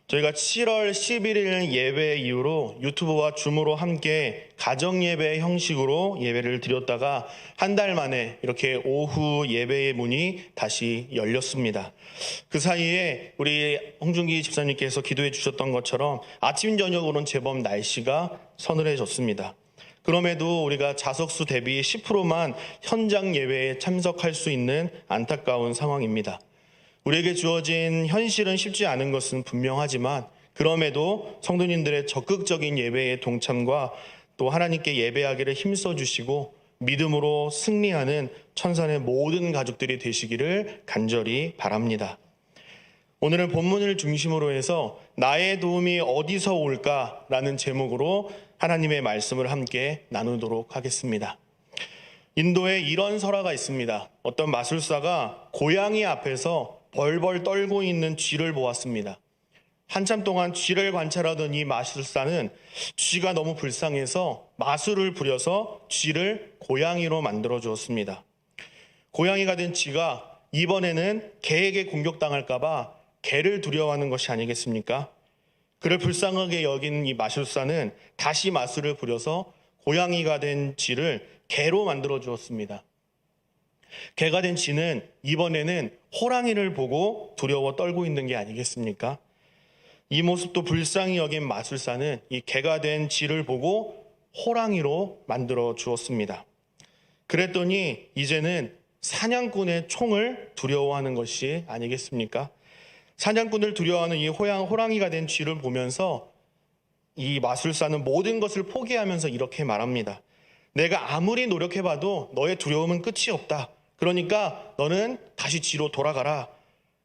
저희가 7월 11일 예배 이후로 유튜브와 줌으로 함께 가정 예배 형식으로 예배를 드렸다가 한 달 만에 이렇게 오후 예배의 문이 다시 열렸습니다. 그 사이에 우리 홍준기 집사님께서 기도해 주셨던 것처럼 아침 저녁으로는 제법 날씨가 서늘해졌습니다. 그럼에도 우리가 자석수 대비 10%만 현장 예배에 참석할 수 있는 안타까운 상황입니다. 우리에게 주어진 현실은 쉽지 않은 것은 분명하지만 그럼에도 성도님들의 적극적인 예배의 동참과 또 하나님께 예배하기를 힘써 주시고 믿음으로 승리하는 천산의 모든 가족들이 되시기를 간절히 바랍니다. 오늘은 본문을 중심으로 해서 나의 도움이 어디서 올까라는 제목으로 하나님의 말씀을 함께 나누도록 하겠습니다. 인도에 이런 설화가 있습니다. 어떤 마술사가 고양이 앞에서 벌벌 떨고 있는 쥐를 보았습니다. 한참 동안 쥐를 관찰하던 이 마술사는 쥐가 너무 불쌍해서 마술을 부려서 쥐를 고양이로 만들어 주었습니다. 고양이가 된 쥐가 이번에는 개에게 공격당할까봐 개를 두려워하는 것이 아니겠습니까? 그를 불쌍하게 여긴 이 마술사는 다시 마술을 부려서 고양이가 된 쥐를 개로 만들어 주었습니다. 개가 된 쥐는 이번에는 호랑이를 보고 두려워 떨고 있는 게 아니겠습니까? 이 모습도 불쌍히 여긴 마술사는 이 개가 된 쥐를 보고 호랑이로 만들어 주었습니다. 그랬더니 이제는 사냥꾼의 총을 두려워하는 것이 아니겠습니까? 사냥꾼을 두려워하는 이 호랑이가 된 쥐를 보면서 이 마술사는 모든 것을 포기하면서 이렇게 말합니다. 내가 아무리 노력해봐도 너의 두려움은 끝이 없다. 그러니까 너는 다시 쥐로 돌아가라.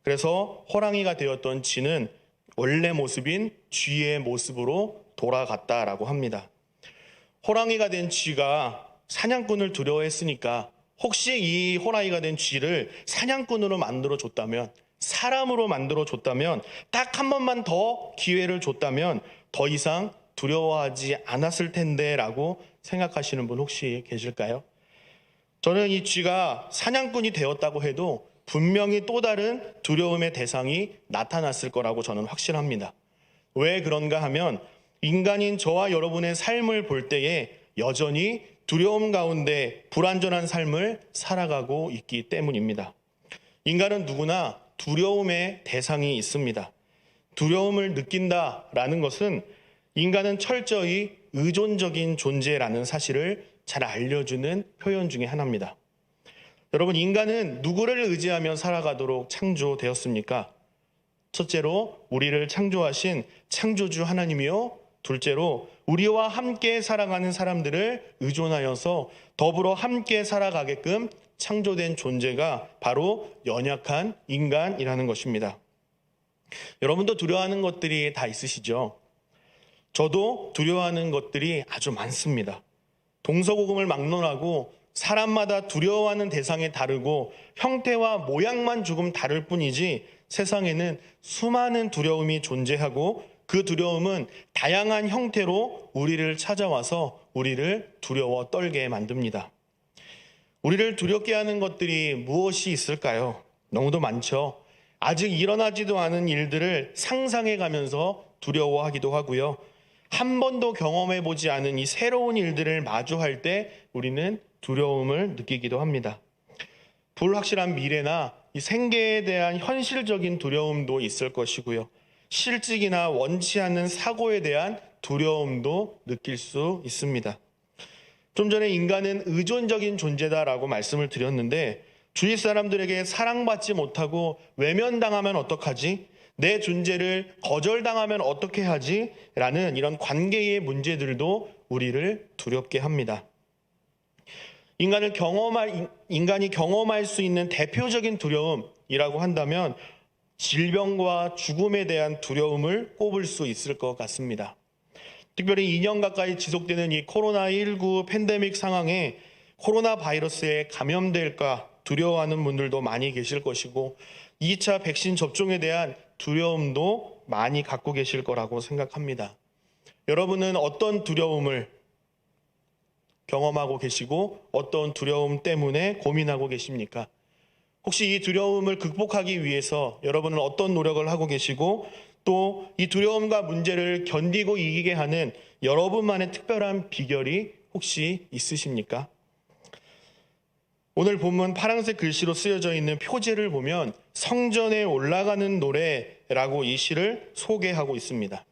그래서 호랑이가 되었던 쥐는 원래 모습인 쥐의 모습으로 돌아갔다라고 합니다. 호랑이가 된 쥐가 사냥꾼을 두려워했으니까 혹시 이 호랑이가 된 쥐를 사냥꾼으로 만들어줬다면, 사람으로 만들어줬다면, 딱 한 번만 더 기회를 줬다면 더 이상 두려워하지 않았을 텐데 라고 생각하시는 분 혹시 계실까요? 저는 이 쥐가 사냥꾼이 되었다고 해도 분명히 또 다른 두려움의 대상이 나타났을 거라고 저는 확신합니다. 왜 그런가 하면 인간인 저와 여러분의 삶을 볼 때에 여전히 두려움 가운데 불완전한 삶을 살아가고 있기 때문입니다. 인간은 누구나 두려움의 대상이 있습니다. 두려움을 느낀다라는 것은 인간은 철저히 의존적인 존재라는 사실을 잘 알려주는 표현 중에 하나입니다. 여러분, 인간은 누구를 의지하며 살아가도록 창조되었습니까? 첫째로 우리를 창조하신 창조주 하나님이요, 둘째로 우리와 함께 살아가는 사람들을 의존하여서 더불어 함께 살아가게끔 창조된 존재가 바로 연약한 인간이라는 것입니다. 여러분도 두려워하는 것들이 다 있으시죠? 저도 두려워하는 것들이 아주 많습니다. 동서고금을 막론하고 사람마다 두려워하는 대상이 다르고 형태와 모양만 조금 다를 뿐이지 세상에는 수많은 두려움이 존재하고 그 두려움은 다양한 형태로 우리를 찾아와서 우리를 두려워 떨게 만듭니다. 우리를 두렵게 하는 것들이 무엇이 있을까요? 너무도 많죠. 아직 일어나지도 않은 일들을 상상해 가면서 두려워하기도 하고요. 한 번도 경험해보지 않은 이 새로운 일들을 마주할 때 우리는 두려움을 느끼기도 합니다. 불확실한 미래나 이 생계에 대한 현실적인 두려움도 있을 것이고요. 실직이나 원치 않는 사고에 대한 두려움도 느낄 수 있습니다. 좀 전에 인간은 의존적인 존재다라고 말씀을 드렸는데 주위 사람들에게 사랑받지 못하고 외면당하면 어떡하지? 내 존재를 거절당하면 어떻게 하지? 라는 이런 관계의 문제들도 우리를 두렵게 합니다. 인간이 경험할 수 있는 대표적인 두려움이라고 한다면 질병과 죽음에 대한 두려움을 꼽을 수 있을 것 같습니다. 특별히 2년 가까이 지속되는 이 코로나19 팬데믹 상황에 코로나 바이러스에 감염될까 두려워하는 분들도 많이 계실 것이고 2차 백신 접종에 대한 두려움도 많이 갖고 계실 거라고 생각합니다. 여러분은 어떤 두려움을 경험하고 계시고 어떤 두려움 때문에 고민하고 계십니까? 혹시 이 두려움을 극복하기 위해서 여러분은 어떤 노력을 하고 계시고 또 이 두려움과 문제를 견디고 이기게 하는 여러분만의 특별한 비결이 혹시 있으십니까? 오늘 본문 파란색 글씨로 쓰여져 있는 표제를 보면 성전에 올라가는 노래라고 이 시를 소개하고 있습니다.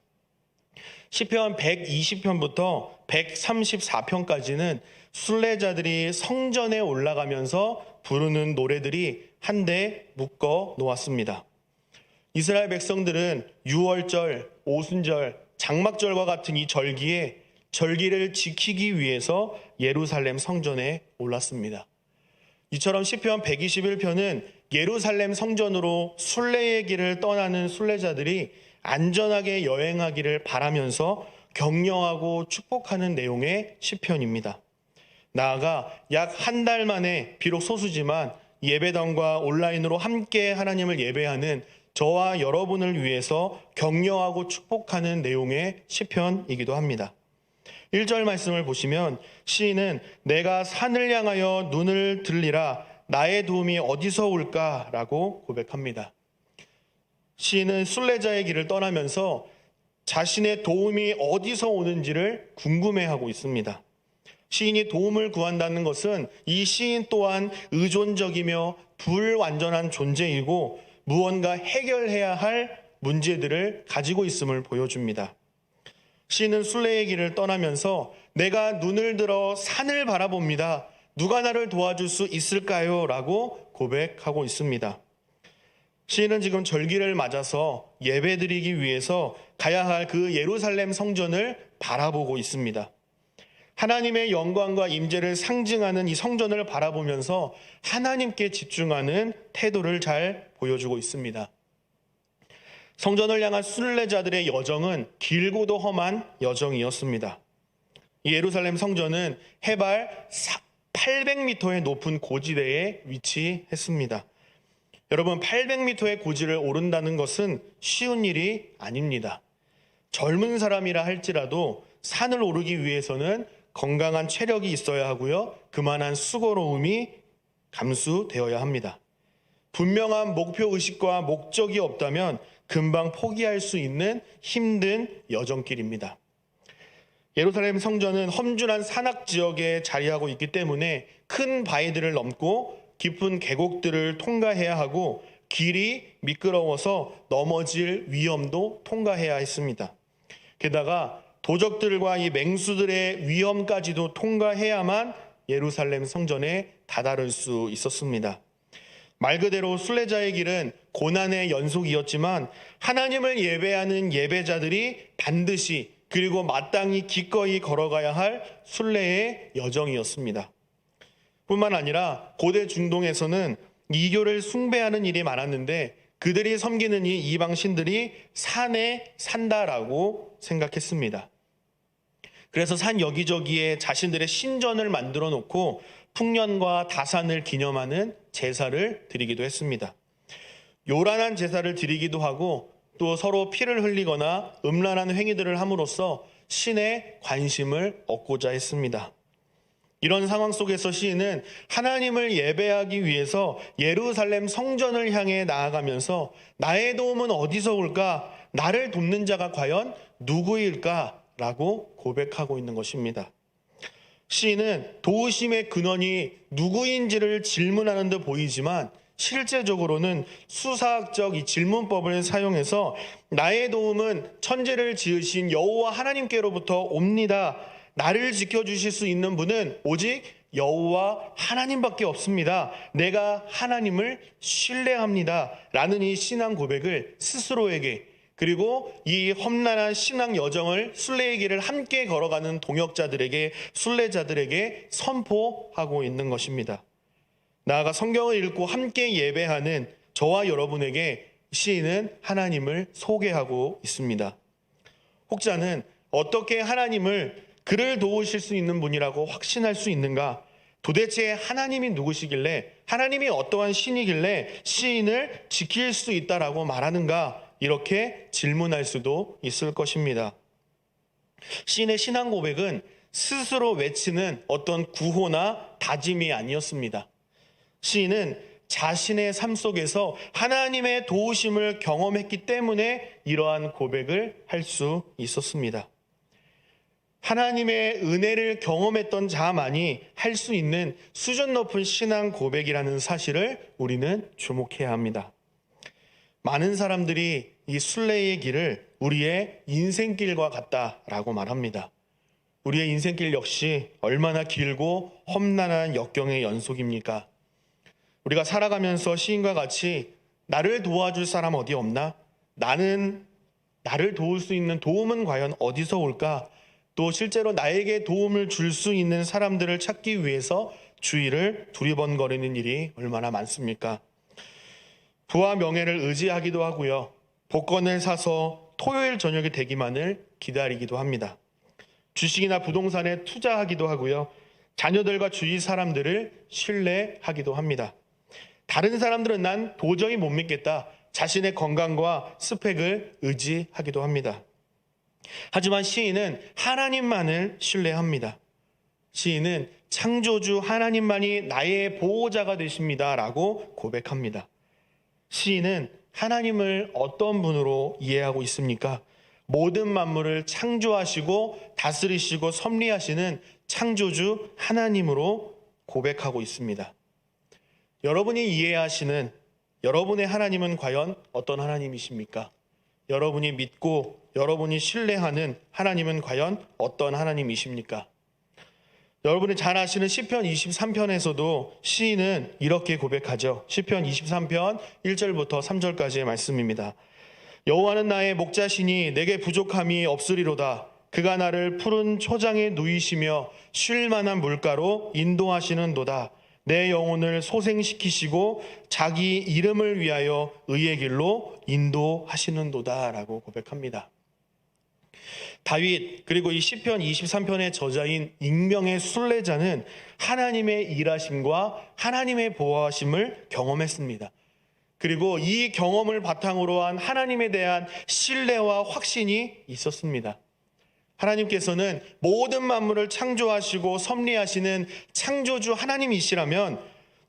시편 120편부터 134편까지는 순례자들이 성전에 올라가면서 부르는 노래들이 한데 묶어 놓았습니다. 이스라엘 백성들은 유월절, 오순절, 장막절과 같은 이 절기에 절기를 지키기 위해서 예루살렘 성전에 올랐습니다. 이처럼 시편 121편은 예루살렘 성전으로 순례의 길을 떠나는 순례자들이 안전하게 여행하기를 바라면서 격려하고 축복하는 내용의 시편입니다. 나아가 약 한 달 만에 비록 소수지만 예배당과 온라인으로 함께 하나님을 예배하는 저와 여러분을 위해서 격려하고 축복하는 내용의 시편이기도 합니다. 1절 말씀을 보시면 시인은 내가 산을 향하여 눈을 들리라 나의 도움이 어디서 올까라고 고백합니다. 시인은 순례자의 길을 떠나면서 자신의 도움이 어디서 오는지를 궁금해하고 있습니다. 시인이 도움을 구한다는 것은 이 시인 또한 의존적이며 불완전한 존재이고 무언가 해결해야 할 문제들을 가지고 있음을 보여줍니다. 시인은 순례의 길을 떠나면서 내가 눈을 들어 산을 바라봅니다. 누가 나를 도와줄 수 있을까요? 라고 고백하고 있습니다. 시인은 지금 절기를 맞아서 예배드리기 위해서 가야 할 그 예루살렘 성전을 바라보고 있습니다. 하나님의 영광과 임재를 상징하는 이 성전을 바라보면서 하나님께 집중하는 태도를 잘 보여주고 있습니다. 성전을 향한 순례자들의 여정은 길고도 험한 여정이었습니다. 이 예루살렘 성전은 해발 800m의 높은 고지대에 위치했습니다. 여러분, 800m의 고지를 오른다는 것은 쉬운 일이 아닙니다. 젊은 사람이라 할지라도 산을 오르기 위해서는 건강한 체력이 있어야 하고요. 그만한 수고로움이 감수되어야 합니다. 분명한 목표의식과 목적이 없다면 금방 포기할 수 있는 힘든 여정길입니다. 예루살렘 성전은 험준한 산악 지역에 자리하고 있기 때문에 큰 바위들을 넘고 깊은 계곡들을 통과해야 하고 길이 미끄러워서 넘어질 위험도 통과해야 했습니다. 게다가 도적들과 이 맹수들의 위험까지도 통과해야만 예루살렘 성전에 다다를 수 있었습니다. 말 그대로 순례자의 길은 고난의 연속이었지만 하나님을 예배하는 예배자들이 반드시 그리고 마땅히 기꺼이 걸어가야 할 순례의 여정이었습니다. 뿐만 아니라 고대 중동에서는 이교를 숭배하는 일이 많았는데 그들이 섬기는 이 이방 신들이 산에 산다라고 생각했습니다. 그래서 산 여기저기에 자신들의 신전을 만들어 놓고 풍년과 다산을 기념하는 제사를 드리기도 했습니다. 요란한 제사를 드리기도 하고 또 서로 피를 흘리거나 음란한 행위들을 함으로써 신의 관심을 얻고자 했습니다. 이런 상황 속에서 시인은 하나님을 예배하기 위해서 예루살렘 성전을 향해 나아가면서 나의 도움은 어디서 올까? 나를 돕는 자가 과연 누구일까? 라고 고백하고 있는 것입니다. 시인은 도우심의 근원이 누구인지를 질문하는 듯 보이지만 실제적으로는 수사학적 이 질문법을 사용해서 나의 도움은 천지를 지으신 여호와 하나님께로부터 옵니다. 나를 지켜주실 수 있는 분은 오직 여호와 하나님밖에 없습니다. 내가 하나님을 신뢰합니다. 라는 이 신앙 고백을 스스로에게 그리고 이 험난한 신앙 여정을 순례의 길을 함께 걸어가는 동역자들에게 순례자들에게 선포하고 있는 것입니다. 나아가 성경을 읽고 함께 예배하는 저와 여러분에게 시인은 하나님을 소개하고 있습니다. 혹자는 어떻게 하나님을 그를 도우실 수 있는 분이라고 확신할 수 있는가? 도대체 하나님이 누구시길래 하나님이 어떠한 신이길래 시인을 지킬 수 있다라고 말하는가? 이렇게 질문할 수도 있을 것입니다. 시인의 신앙 고백은 스스로 외치는 어떤 구호나 다짐이 아니었습니다. 시인은 자신의 삶 속에서 하나님의 도우심을 경험했기 때문에 이러한 고백을 할 수 있었습니다. 하나님의 은혜를 경험했던 자만이 할 수 있는 수준 높은 신앙 고백이라는 사실을 우리는 주목해야 합니다. 많은 사람들이 이 순례의 길을 우리의 인생길과 같다라고 말합니다. 우리의 인생길 역시 얼마나 길고 험난한 역경의 연속입니까? 우리가 살아가면서 시인과 같이 나를 도와줄 사람 어디 없나? 나를 도울 수 있는 도움은 과연 어디서 올까? 또 실제로 나에게 도움을 줄 수 있는 사람들을 찾기 위해서 주위를 두리번거리는 일이 얼마나 많습니까? 부와 명예를 의지하기도 하고요. 복권을 사서 토요일 저녁이 되기만을 기다리기도 합니다. 주식이나 부동산에 투자하기도 하고요. 자녀들과 주위 사람들을 신뢰하기도 합니다. 다른 사람들은 난 도저히 못 믿겠다. 자신의 건강과 스펙을 의지하기도 합니다. 하지만 시인은 하나님만을 신뢰합니다. 시인은 창조주 하나님만이 나의 보호자가 되십니다 라고 고백합니다. 시인은 하나님을 어떤 분으로 이해하고 있습니까? 모든 만물을 창조하시고 다스리시고 섭리하시는 창조주 하나님으로 고백하고 있습니다. 여러분이 이해하시는 여러분의 하나님은 과연 어떤 하나님이십니까? 여러분이 믿고 여러분이 신뢰하는 하나님은 과연 어떤 하나님이십니까? 여러분이 잘 아시는 시편 23편에서도 시인은 이렇게 고백하죠. 시편 23편 1절부터 3절까지의 말씀입니다. 여호와는 나의 목자시니 내게 부족함이 없으리로다. 그가 나를 푸른 초장에 누이시며 쉴 만한 물가로 인도하시는도다. 내 영혼을 소생시키시고 자기 이름을 위하여 의의 길로 인도하시는도다 라고 고백합니다. 다윗 그리고 이 시편 23편의 저자인 익명의 순례자는 하나님의 일하심과 하나님의 보호하심을 경험했습니다. 그리고 이 경험을 바탕으로 한 하나님에 대한 신뢰와 확신이 있었습니다. 하나님께서는 모든 만물을 창조하시고 섭리하시는 창조주 하나님이시라면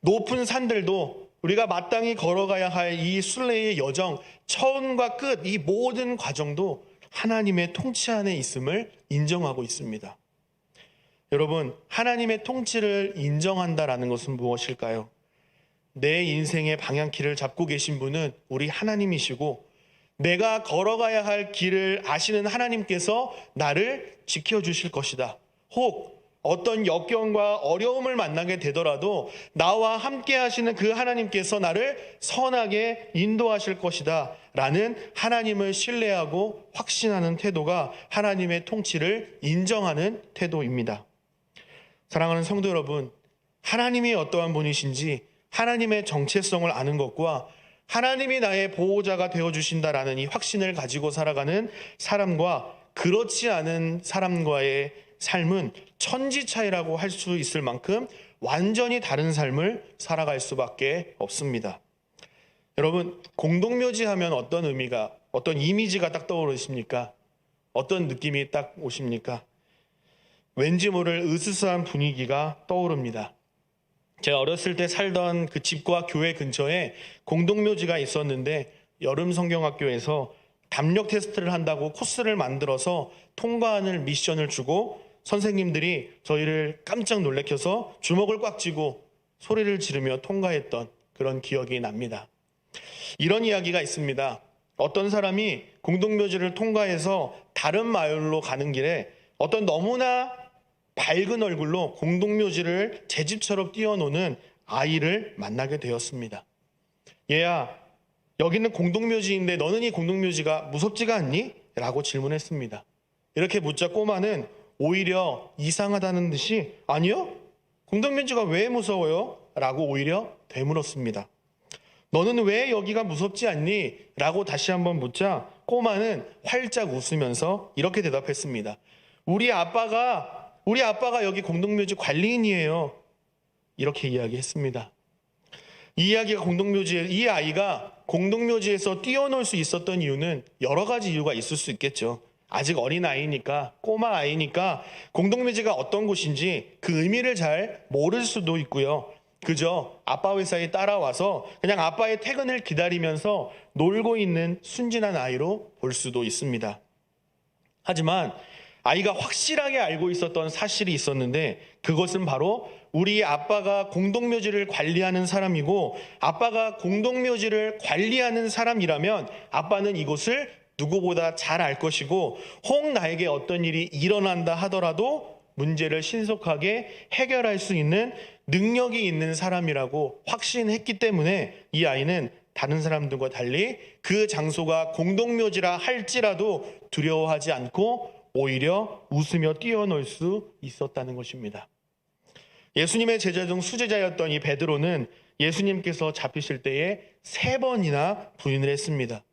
높은 산들도 우리가 마땅히 걸어가야 할 이 순례의 여정, 처음과 끝, 이 모든 과정도 하나님의 통치 안에 있음을 인정하고 있습니다. 여러분, 하나님의 통치를 인정한다라는 것은 무엇일까요? 내 인생의 방향키를 잡고 계신 분은 우리 하나님이시고 내가 걸어가야 할 길을 아시는 하나님께서 나를 지켜주실 것이다. 혹 어떤 역경과 어려움을 만나게 되더라도 나와 함께 하시는 그 하나님께서 나를 선하게 인도하실 것이다 라는 하나님을 신뢰하고 확신하는 태도가 하나님의 통치를 인정하는 태도입니다. 사랑하는 성도 여러분, 하나님이 어떠한 분이신지 하나님의 정체성을 아는 것과 하나님이 나의 보호자가 되어주신다라는 이 확신을 가지고 살아가는 사람과 그렇지 않은 사람과의 삶은 천지 차이라고 할 수 있을 만큼 완전히 다른 삶을 살아갈 수밖에 없습니다. 여러분, 공동묘지 하면 어떤 의미가, 어떤 이미지가 딱 떠오르십니까? 어떤 느낌이 딱 오십니까? 왠지 모를 으스스한 분위기가 떠오릅니다. 제가 어렸을 때 살던 그 집과 교회 근처에 공동묘지가 있었는데 여름 성경학교에서 담력 테스트를 한다고 코스를 만들어서 통과하는 미션을 주고 선생님들이 저희를 깜짝 놀래켜서 주먹을 꽉 쥐고 소리를 지르며 통과했던 그런 기억이 납니다. 이런 이야기가 있습니다. 어떤 사람이 공동묘지를 통과해서 다른 마을로 가는 길에 어떤 너무나 밝은 얼굴로 공동묘지를 제 집처럼 뛰어노는 아이를 만나게 되었습니다. 얘야, 여기는 공동묘지인데 너는 이 공동묘지가 무섭지가 않니? 라고 질문했습니다. 이렇게 묻자 꼬마는 오히려 이상하다는 듯이 아니요? 공동묘지가 왜 무서워요? 라고 오히려 되물었습니다. 너는 왜 여기가 무섭지 않니? 라고 다시 한번 묻자 꼬마는 활짝 웃으면서 이렇게 대답했습니다. 우리 아빠가 여기 공동묘지 관리인이에요. 이렇게 이야기했습니다. 이 아이가 공동묘지에서 뛰어놀 수 있었던 이유는 여러 가지 이유가 있을 수 있겠죠. 아직 어린 아이니까, 꼬마 아이니까 공동묘지가 어떤 곳인지 그 의미를 잘 모를 수도 있고요. 그저 아빠 회사에 따라와서 그냥 아빠의 퇴근을 기다리면서 놀고 있는 순진한 아이로 볼 수도 있습니다. 하지만 아이가 확실하게 알고 있었던 사실이 있었는데, 그것은 바로 우리 아빠가 공동묘지를 관리하는 사람이고, 아빠가 공동묘지를 관리하는 사람이라면 아빠는 이곳을 누구보다 잘 알 것이고, 혹 나에게 어떤 일이 일어난다 하더라도 문제를 신속하게 해결할 수 있는 능력이 있는 사람이라고 확신했기 때문에 이 아이는 다른 사람들과 달리 그 장소가 공동묘지라 할지라도 두려워하지 않고 오히려 웃으며 뛰어놀 수 있었다는 것입니다. 예수님의 제자 중 수제자였던 이 베드로는 예수님께서 잡히실 때에 3번이나 부인을 했습니다.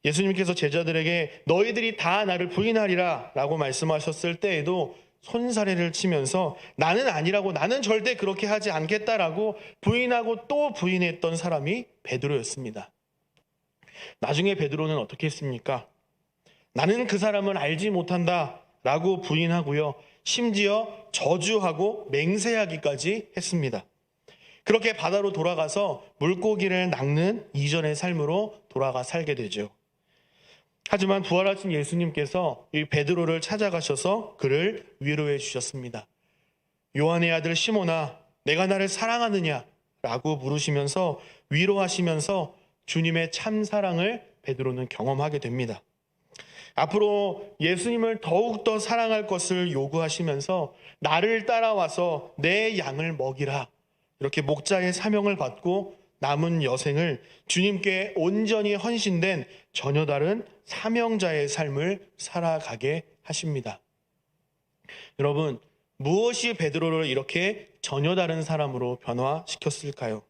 예수님께서 제자들에게 너희들이 다 나를 부인하리라 라고 말씀하셨을 때에도 손사래를 치면서 나는 아니라고, 나는 절대 그렇게 하지 않겠다라고 부인하고 또 부인했던 사람이 베드로였습니다. 나중에 베드로는 어떻게 했습니까? 나는 그 사람을 알지 못한다 라고 부인하고요, 심지어 저주하고 맹세하기까지 했습니다. 그렇게 바다로 돌아가서 물고기를 낚는 이전의 삶으로 돌아가 살게 되죠. 하지만 부활하신 예수님께서 이 베드로를 찾아가셔서 그를 위로해 주셨습니다. 요한의 아들 시몬아, 내가 나를 사랑하느냐? 라고 물으시면서 위로하시면서 주님의 참 사랑을 베드로는 경험하게 됩니다. 앞으로 예수님을 더욱더 사랑할 것을 요구하시면서 나를 따라와서 내 양을 먹이라, 이렇게 목자의 사명을 받고 남은 여생을 주님께 온전히 헌신된 전혀 다른 사명자의 삶을 살아가게 하십니다. 여러분, 무엇이 베드로를 이렇게 전혀 다른 사람으로 변화시켰을까요?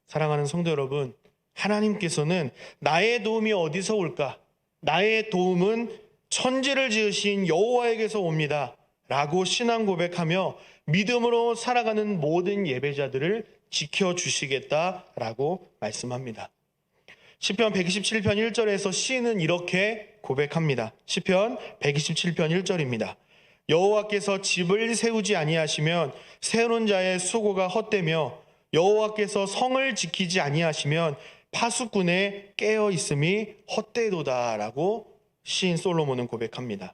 사랑하는 성도 여러분, 하나님께서는 나의 도움이 어디서 올까? 나의 도움은 천지를 지으신 여호와에게서 옵니다 라고 신앙 고백하며 믿음으로 살아가는 모든 예배자들을 지켜주시겠다라고 말씀합니다. 시편 127편 1절에서 시인은 이렇게 고백합니다. 시편 127편 1절입니다. 여호와께서 집을 세우지 아니하시면 세우는 자의 수고가 헛되며 여호와께서 성을 지키지 아니하시면 파수꾼의 깨어 있음이 헛되도다 라고 시인 솔로몬은 고백합니다.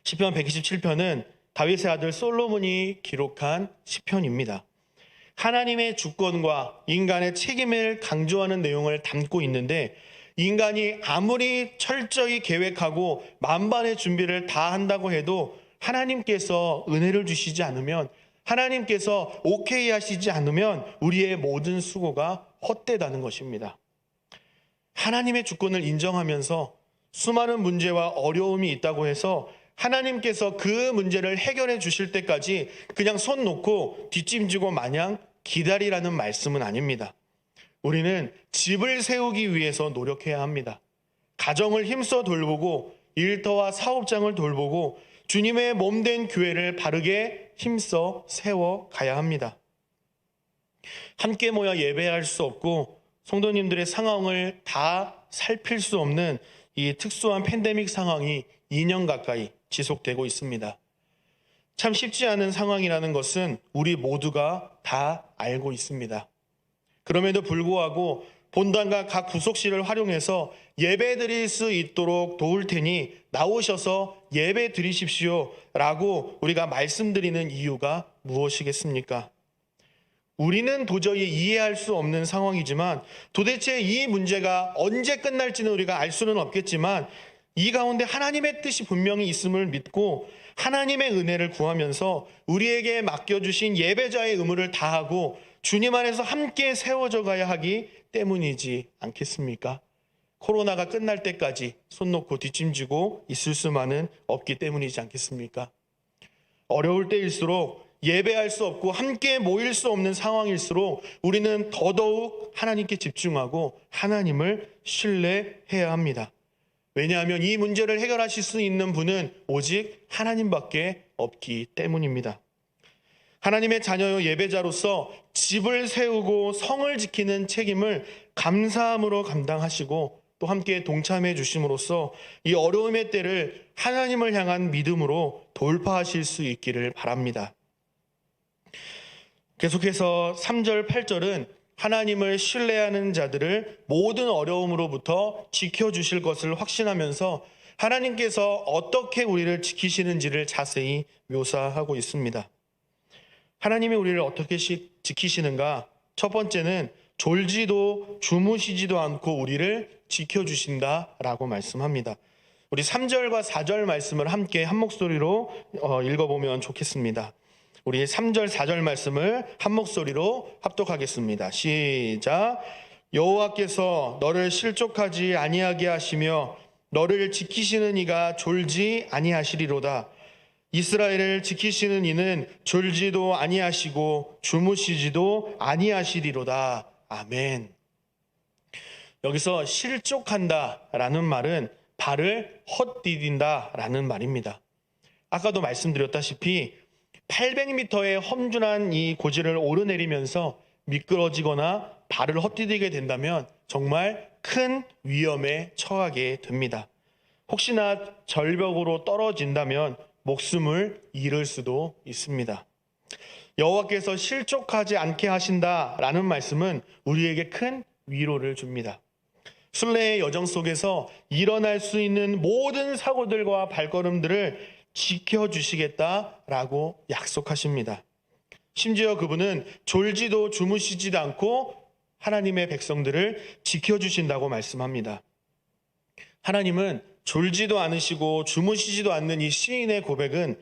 시편 127편은 다윗의 아들 솔로몬이 기록한 시편입니다. 하나님의 주권과 인간의 책임을 강조하는 내용을 담고 있는데, 인간이 아무리 철저히 계획하고 만반의 준비를 다 한다고 해도 하나님께서 은혜를 주시지 않으면, 하나님께서 오케이 하시지 않으면 우리의 모든 수고가 헛되다는 것입니다. 하나님의 주권을 인정하면서 수많은 문제와 어려움이 있다고 해서 하나님께서 그 문제를 해결해 주실 때까지 그냥 손 놓고 뒷짐지고 마냥 기다리라는 말씀은 아닙니다. 우리는 집을 세우기 위해서 노력해야 합니다. 가정을 힘써 돌보고 일터와 사업장을 돌보고 주님의 몸된 교회를 바르게 힘써 세워가야 합니다. 함께 모여 예배할 수 없고 성도님들의 상황을 다 살필 수 없는 이 특수한 팬데믹 상황이 2년 가까이 지속되고 있습니다. 참 쉽지 않은 상황이라는 것은 우리 모두가 다 알고 있습니다. 그럼에도 불구하고 본당과 각 구속실을 활용해서 예배 드릴 수 있도록 도울 테니 나오셔서 예배 드리십시오 라고 우리가 말씀드리는 이유가 무엇이겠습니까? 우리는 도저히 이해할 수 없는 상황이지만 도대체 이 문제가 언제 끝날지는 우리가 알 수는 없겠지만 이 가운데 하나님의 뜻이 분명히 있음을 믿고 하나님의 은혜를 구하면서 우리에게 맡겨주신 예배자의 의무를 다하고 주님 안에서 함께 세워져 가야 하기 때문이지 않겠습니까? 코로나가 끝날 때까지 손 놓고 뒷짐지고 있을 수만은 없기 때문이지 않겠습니까? 어려울 때일수록 예배할 수 없고 함께 모일 수 없는 상황일수록 우리는 더더욱 하나님께 집중하고 하나님을 신뢰해야 합니다. 왜냐하면 이 문제를 해결하실 수 있는 분은 오직 하나님밖에 없기 때문입니다. 하나님의 자녀요 예배자로서 집을 세우고 성을 지키는 책임을 감사함으로 감당하시고 또 함께 동참해 주심으로써 이 어려움의 때를 하나님을 향한 믿음으로 돌파하실 수 있기를 바랍니다. 계속해서 3절, 8절은 하나님을 신뢰하는 자들을 모든 어려움으로부터 지켜주실 것을 확신하면서 하나님께서 어떻게 우리를 지키시는지를 자세히 묘사하고 있습니다. 하나님이 우리를 어떻게 지키시는가? 첫 번째는 졸지도 주무시지도 않고 우리를 지켜주신다라고 말씀합니다. 우리 3절과 4절 말씀을 함께 한 목소리로 읽어보면 좋겠습니다. 우리 3절, 4절 말씀을 한 목소리로 합독하겠습니다. 시작. 여호와께서 너를 실족하지 아니하게 하시며 너를 지키시는 이가 졸지 아니하시리로다. 이스라엘을 지키시는 이는 졸지도 아니하시고 주무시지도 아니하시리로다. 아멘. 여기서 실족한다라는 말은 발을 헛디딘다라는 말입니다. 아까도 말씀드렸다시피 800m의 험준한 이 고지를 오르내리면서 미끄러지거나 발을 헛디디게 된다면 정말 큰 위험에 처하게 됩니다. 혹시나 절벽으로 떨어진다면 목숨을 잃을 수도 있습니다. 여호와께서 실족하지 않게 하신다라는 말씀은 우리에게 큰 위로를 줍니다. 순례의 여정 속에서 일어날 수 있는 모든 사고들과 발걸음들을 지켜주시겠다라고 약속하십니다. 심지어 그분은 졸지도 주무시지도 않고 하나님의 백성들을 지켜주신다고 말씀합니다. 하나님은 졸지도 않으시고 주무시지도 않는 이 시인의 고백은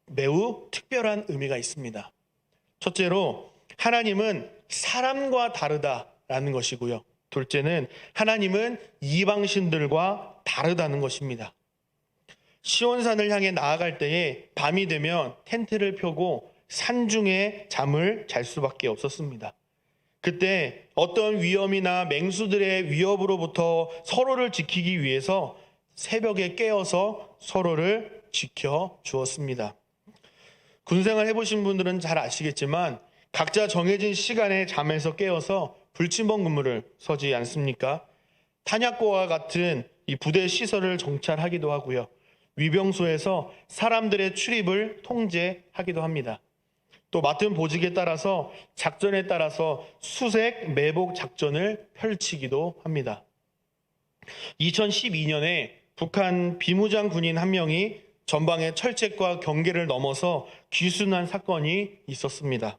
매우 특별한 의미가 있습니다. 첫째로 하나님은 사람과 다르다라는 것이고요. 둘째는 하나님은 이방신들과 다르다는 것입니다. 시온산을 향해 나아갈 때에 밤이 되면 텐트를 펴고 산중에 잠을 잘 수밖에 없었습니다. 그때 어떤 위험이나 맹수들의 위협으로부터 서로를 지키기 위해서 새벽에 깨어서 서로를 지켜 주었습니다. 군생활 해보신 분들은 잘 아시겠지만 각자 정해진 시간에 잠에서 깨어서 불침번 근무를 서지 않습니까? 탄약고와 같은 이 부대 시설을 정찰하기도 하고요. 위병소에서 사람들의 출입을 통제하기도 합니다. 또 맡은 보직에 따라서 작전에 따라서 수색 매복 작전을 펼치기도 합니다. 2012년에 북한 비무장 군인 한 명이 전방의 철책과 경계를 넘어서 귀순한 사건이 있었습니다.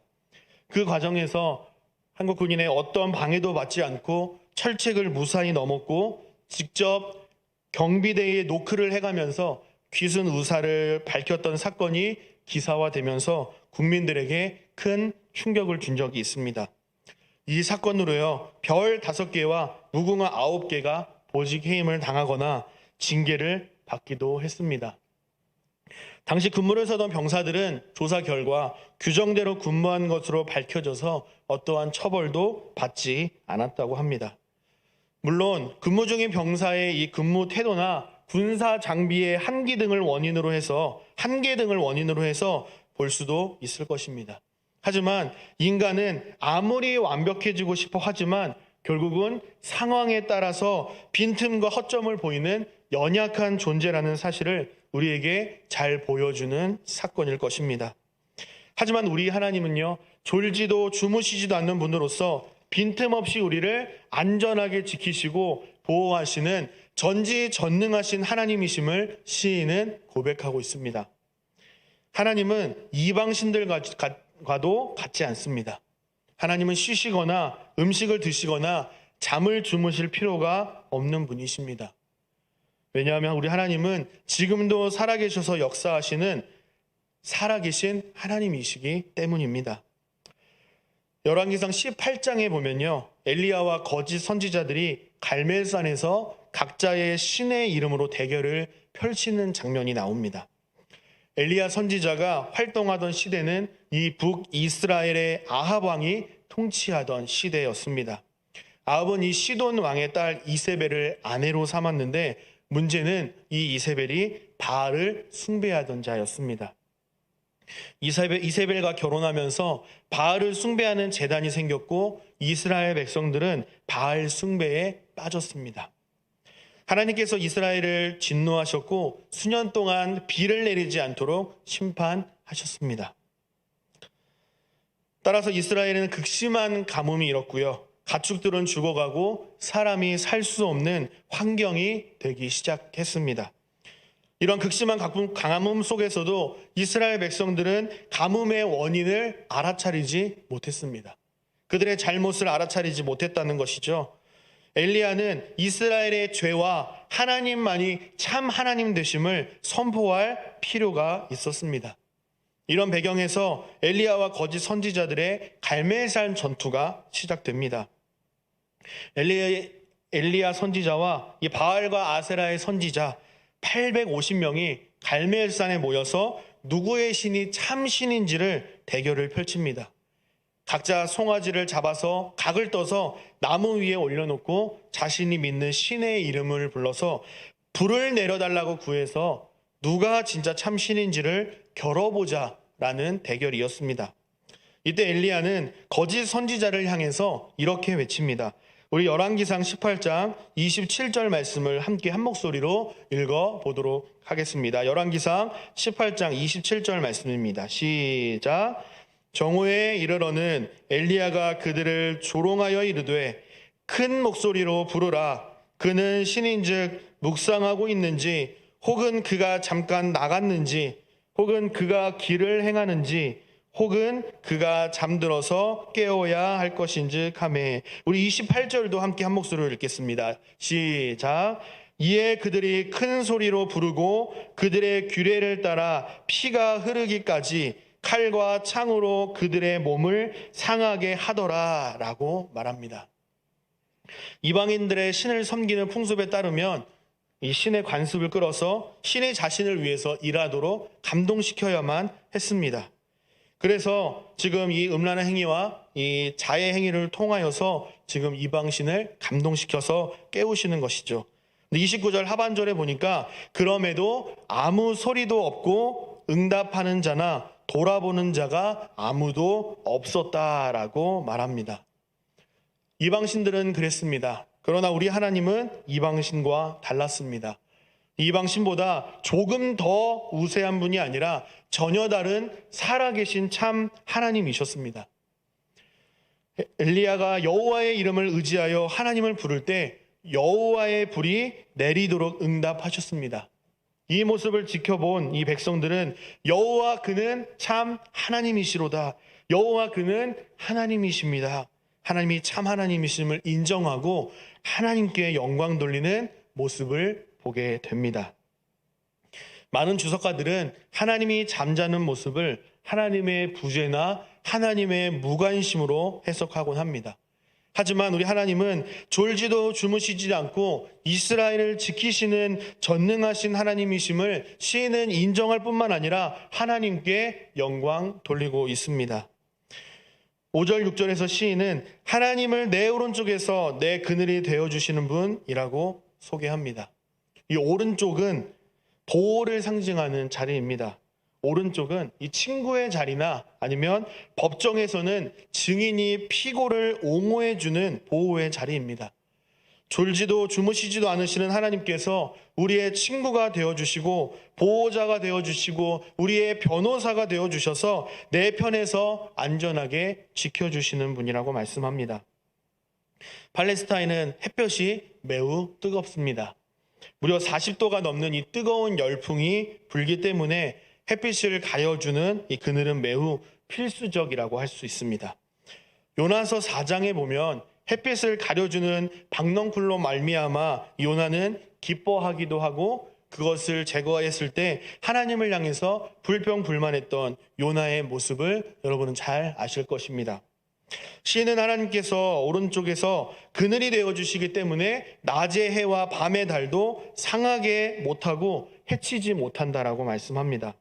그 과정에서 한국 군인의 어떤 방해도 받지 않고 철책을 무사히 넘었고 직접 경비대에 노크를 해가면서 귀순 의사를 밝혔던 사건이 기사화되면서 국민들에게 큰 충격을 준 적이 있습니다. 이 사건으로요, 별 5개와 무궁화 9개가 보직 해임을 당하거나 징계를 받기도 했습니다. 당시 근무를 서던 병사들은 조사 결과 규정대로 근무한 것으로 밝혀져서 어떠한 처벌도 받지 않았다고 합니다. 물론 근무 중인 병사의 이 근무 태도나 군사 장비의 한계 등을 원인으로 해서 볼 수도 있을 것입니다. 하지만 인간은 아무리 완벽해지고 싶어 하지만 결국은 상황에 따라서 빈틈과 허점을 보이는 연약한 존재라는 사실을 우리에게 잘 보여주는 사건일 것입니다. 하지만 우리 하나님은요, 졸지도 주무시지도 않는 분으로서 빈틈없이 우리를 안전하게 지키시고 보호하시는 전지전능하신 하나님이심을 시인은 고백하고 있습니다. 하나님은 이방신들과도 같지 않습니다. 하나님은 쉬시거나 음식을 드시거나 잠을 주무실 필요가 없는 분이십니다. 왜냐하면 우리 하나님은 지금도 살아계셔서 역사하시는 살아계신 하나님이시기 때문입니다. 열왕기상 18장에 보면요, 엘리야와 거짓 선지자들이 갈멜산에서 각자의 신의 이름으로 대결을 펼치는 장면이 나옵니다. 엘리야 선지자가 활동하던 시대는 이 북이스라엘의 아합 왕이 통치하던 시대였습니다. 아합은 이 시돈 왕의 딸 이세벨을 아내로 삼았는데 문제는 이 이세벨이 바알을 숭배하던 자였습니다. 이세벨과 결혼하면서 바알을 숭배하는 제단이 생겼고 이스라엘 백성들은 바알 숭배에 빠졌습니다. 하나님께서 이스라엘을 진노하셨고 수년 동안 비를 내리지 않도록 심판하셨습니다. 따라서 이스라엘에는 극심한 가뭄이 일었고요. 가축들은 죽어가고 사람이 살 수 없는 환경이 되기 시작했습니다. 이런 극심한 가뭄 속에서도 이스라엘 백성들은 가뭄의 원인을 알아차리지 못했습니다. 그들의 잘못을 알아차리지 못했다는 것이죠. 엘리야는 이스라엘의 죄와 하나님만이 참 하나님 되심을 선포할 필요가 있었습니다. 이런 배경에서 엘리야와 거짓 선지자들의 갈멜산 전투가 시작됩니다. 엘리야 선지자와 이 바알과 아세라의 선지자 850명이 갈멜산에 모여서 누구의 신이 참 신인지를 대결을 펼칩니다. 각자 송아지를 잡아서 각을 떠서 나무 위에 올려놓고 자신이 믿는 신의 이름을 불러서 불을 내려달라고 구해서 누가 진짜 참 신인지를 겨뤄보자라는 대결이었습니다. 이때 엘리야는 거짓 선지자를 향해서 이렇게 외칩니다. 우리 열왕기상 18장 27절 말씀을 함께 한 목소리로 읽어보도록 하겠습니다. 열왕기상 18장 27절 말씀입니다. 시작. 정오에 이르러는 엘리야가 그들을 조롱하여 이르되 큰 목소리로 부르라. 그는 신인즉 묵상하고 있는지 혹은 그가 잠깐 나갔는지 혹은 그가 길을 행하는지 혹은 그가 잠들어서 깨어야 할 것인즉 하매. 우리 28절도 함께 한 목소리로 읽겠습니다. 시작. 이에 그들이 큰 소리로 부르고 그들의 규례를 따라 피가 흐르기까지 칼과 창으로 그들의 몸을 상하게 하더라 라고 말합니다. 이방인들의 신을 섬기는 풍습에 따르면 이 신의 관습을 끌어서 신의 자신을 위해서 일하도록 감동시켜야만 했습니다. 그래서 지금 이 음란한 행위와 이 자해 행위를 통하여서 지금 이방신을 감동시켜서 깨우시는 것이죠. 29절 하반절에 보니까 그럼에도 아무 소리도 없고 응답하는 자나 돌아보는 자가 아무도 없었다라고 말합니다. 이방신들은 그랬습니다. 그러나 우리 하나님은 이방신과 달랐습니다. 이방신보다 조금 더 우세한 분이 아니라 전혀 다른 살아계신 참 하나님이셨습니다. 엘리야가 여호와의 이름을 의지하여 하나님을 부를 때 여호와의 불이 내리도록 응답하셨습니다. 이 모습을 지켜본 이 백성들은 여호와 그는 참 하나님이시로다. 여호와 그는 하나님이십니다. 하나님이 참 하나님이심을 인정하고 하나님께 영광 돌리는 모습을 보게 됩니다. 많은 주석가들은 하나님이 잠자는 모습을 하나님의 부재나 하나님의 무관심으로 해석하곤 합니다. 하지만 우리 하나님은 졸지도 주무시지 않고 이스라엘을 지키시는 전능하신 하나님이심을 시인은 인정할 뿐만 아니라 하나님께 영광 돌리고 있습니다. 5절 6절에서 시인은 하나님을 내 오른쪽에서 내 그늘이 되어주시는 분이라고 소개합니다. 이 오른쪽은 보호를 상징하는 자리입니다. 오른쪽은 이 친구의 자리나 아니면 법정에서는 증인이 피고를 옹호해주는 보호의 자리입니다. 졸지도 주무시지도 않으시는 하나님께서 우리의 친구가 되어주시고 보호자가 되어주시고 우리의 변호사가 되어주셔서 내 편에서 안전하게 지켜주시는 분이라고 말씀합니다. 팔레스타인은 햇볕이 매우 뜨겁습니다. 무려 40도가 넘는 이 뜨거운 열풍이 불기 때문에 햇빛을 가려주는 이 그늘은 매우 필수적이라고 할 수 있습니다. 요나서 4장에 보면 햇빛을 가려주는 박넝쿨로 말미암아 요나는 기뻐하기도 하고 그것을 제거했을 때 하나님을 향해서 불평불만했던 요나의 모습을 여러분은 잘 아실 것입니다. 시인은 하나님께서 오른쪽에서 그늘이 되어주시기 때문에 낮의 해와 밤의 달도 상하게 못하고 해치지 못한다라고 말씀합니다.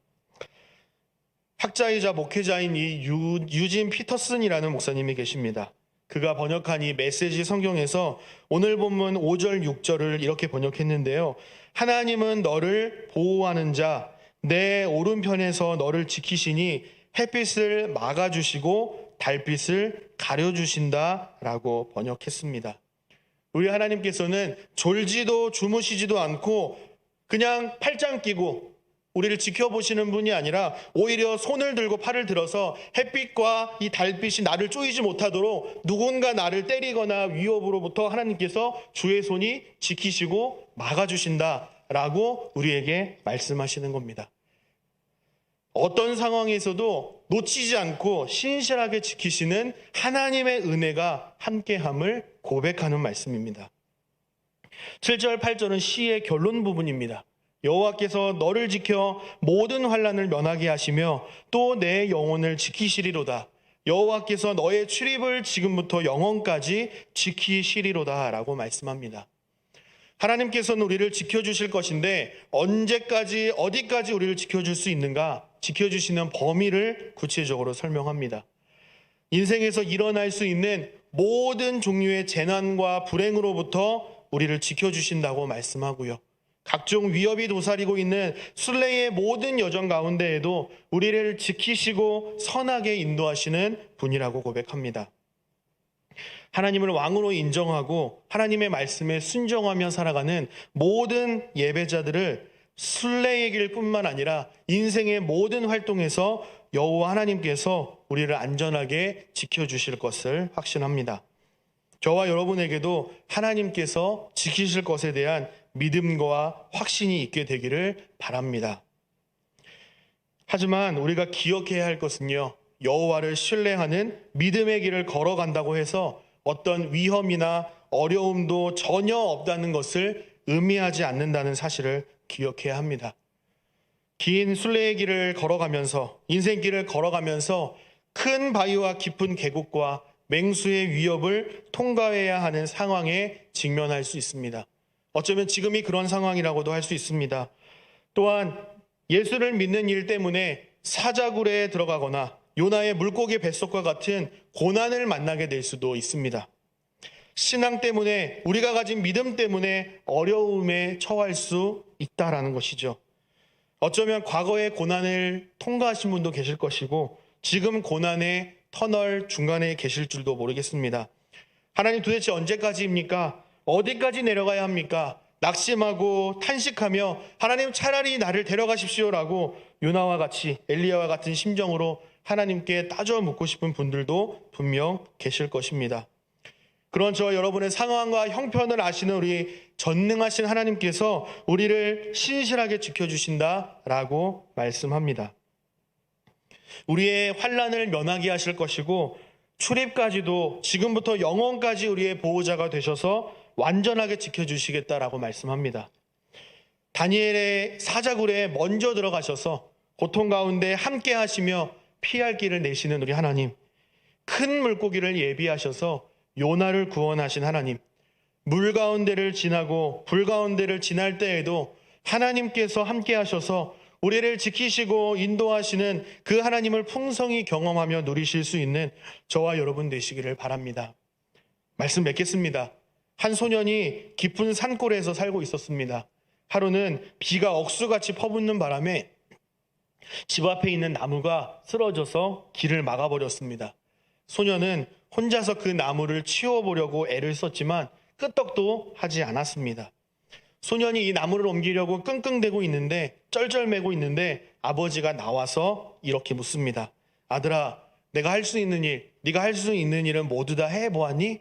학자이자 목회자인 이 유진 피터슨이라는 목사님이 계십니다. 그가 번역한 이 메시지 성경에서 오늘 본문 5절 6절을 이렇게 번역했는데요. 하나님은 너를 보호하는 자, 내 오른편에서 너를 지키시니 햇빛을 막아주시고 달빛을 가려주신다라고 번역했습니다. 우리 하나님께서는 졸지도 주무시지도 않고 그냥 팔짱 끼고 우리를 지켜보시는 분이 아니라 오히려 손을 들고 팔을 들어서 햇빛과 이 달빛이 나를 쪼이지 못하도록 누군가 나를 때리거나 위협으로부터 하나님께서 주의 손이 지키시고 막아주신다라고 우리에게 말씀하시는 겁니다. 어떤 상황에서도 놓치지 않고 신실하게 지키시는 하나님의 은혜가 함께함을 고백하는 말씀입니다. 7절, 8절은 시의 결론 부분입니다. 여호와께서 너를 지켜 모든 환난을 면하게 하시며 또 내 영혼을 지키시리로다. 여호와께서 너의 출입을 지금부터 영원까지 지키시리로다 라고 말씀합니다. 하나님께서는 우리를 지켜주실 것인데 언제까지 어디까지 우리를 지켜줄 수 있는가? 지켜주시는 범위를 구체적으로 설명합니다. 인생에서 일어날 수 있는 모든 종류의 재난과 불행으로부터 우리를 지켜주신다고 말씀하고요. 각종 위협이 도사리고 있는 순례의 모든 여정 가운데에도 우리를 지키시고 선하게 인도하시는 분이라고 고백합니다. 하나님을 왕으로 인정하고 하나님의 말씀에 순종하며 살아가는 모든 예배자들을 순례의 길뿐만 아니라 인생의 모든 활동에서 여호와 하나님께서 우리를 안전하게 지켜주실 것을 확신합니다. 저와 여러분에게도 하나님께서 지키실 것에 대한 믿음과 확신이 있게 되기를 바랍니다. 하지만 우리가 기억해야 할 것은요, 여호와를 신뢰하는 믿음의 길을 걸어간다고 해서 어떤 위험이나 어려움도 전혀 없다는 것을 의미하지 않는다는 사실을 기억해야 합니다. 긴 순례의 길을 걸어가면서, 인생길을 걸어가면서 큰 바위와 깊은 계곡과 맹수의 위협을 통과해야 하는 상황에 직면할 수 있습니다. 어쩌면 지금이 그런 상황이라고도 할 수 있습니다. 또한 예수를 믿는 일 때문에 사자굴에 들어가거나 요나의 물고기 뱃속과 같은 고난을 만나게 될 수도 있습니다. 신앙 때문에, 우리가 가진 믿음 때문에 어려움에 처할 수 있다라는 것이죠. 어쩌면 과거의 고난을 통과하신 분도 계실 것이고 지금 고난의 터널 중간에 계실 줄도 모르겠습니다. 하나님, 도대체 언제까지입니까? 어디까지 내려가야 합니까? 낙심하고 탄식하며 하나님, 차라리 나를 데려가십시오라고 요나와 같이, 엘리야와 같은 심정으로 하나님께 따져 묻고 싶은 분들도 분명 계실 것입니다. 그런 저 여러분의 상황과 형편을 아시는 우리 전능하신 하나님께서 우리를 신실하게 지켜주신다라고 말씀합니다. 우리의 환난을 면하게 하실 것이고 출입까지도 지금부터 영원까지 우리의 보호자가 되셔서 완전하게 지켜주시겠다라고 말씀합니다. 다니엘의 사자굴에 먼저 들어가셔서 고통 가운데 함께 하시며 피할 길을 내시는 우리 하나님, 큰 물고기를 예비하셔서 요나를 구원하신 하나님, 물 가운데를 지나고 불 가운데를 지날 때에도 하나님께서 함께 하셔서 우리를 지키시고 인도하시는 그 하나님을 풍성히 경험하며 누리실 수 있는 저와 여러분 되시기를 바랍니다. 말씀 맺겠습니다. 한 소년이 깊은 산골에서 살고 있었습니다. 하루는 비가 억수같이 퍼붓는 바람에 집 앞에 있는 나무가 쓰러져서 길을 막아버렸습니다. 소년은 혼자서 그 나무를 치워보려고 애를 썼지만 끄떡도 하지 않았습니다. 소년이 이 나무를 옮기려고 끙끙대고 있는데, 쩔쩔매고 있는데 아버지가 나와서 이렇게 묻습니다. 아들아, 내가 할 수 있는 일, 네가 할 수 있는 일은 모두 다 해보았니?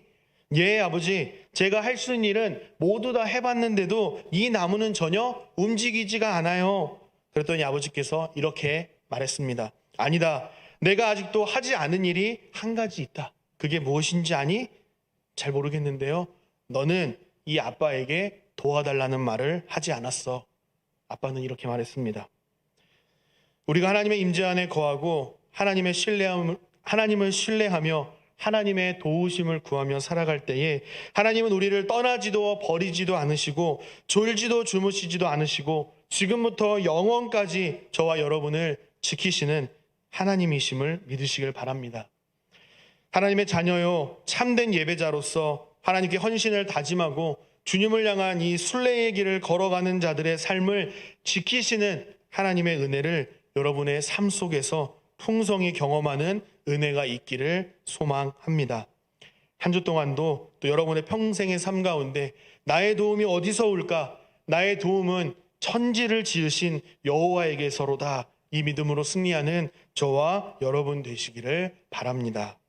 예, 아버지, 제가 할 수 있는 일은 모두 다 해봤는데도 이 나무는 전혀 움직이지가 않아요. 그랬더니 아버지께서 이렇게 말했습니다. 아니다, 내가 아직도 하지 않은 일이 한 가지 있다. 그게 무엇인지 아니? 잘 모르겠는데요. 너는 이 아빠에게 도와달라는 말을 하지 않았어. 아빠는 이렇게 말했습니다. 우리가 하나님의 임재 안에 거하고 하나님을 신뢰하며 하나님의 도우심을 구하며 살아갈 때에 하나님은 우리를 떠나지도 버리지도 않으시고 졸지도 주무시지도 않으시고 지금부터 영원까지 저와 여러분을 지키시는 하나님이심을 믿으시길 바랍니다. 하나님의 자녀요, 참된 예배자로서 하나님께 헌신을 다짐하고 주님을 향한 이 순례의 길을 걸어가는 자들의 삶을 지키시는 하나님의 은혜를 여러분의 삶 속에서 풍성히 경험하는 은혜가 있기를 소망합니다. 한 주 동안도 또 여러분의 평생의 삶 가운데 나의 도움이 어디서 올까? 나의 도움은 천지를 지으신 여호와에게서로다. 이 믿음으로 승리하는 저와 여러분 되시기를 바랍니다.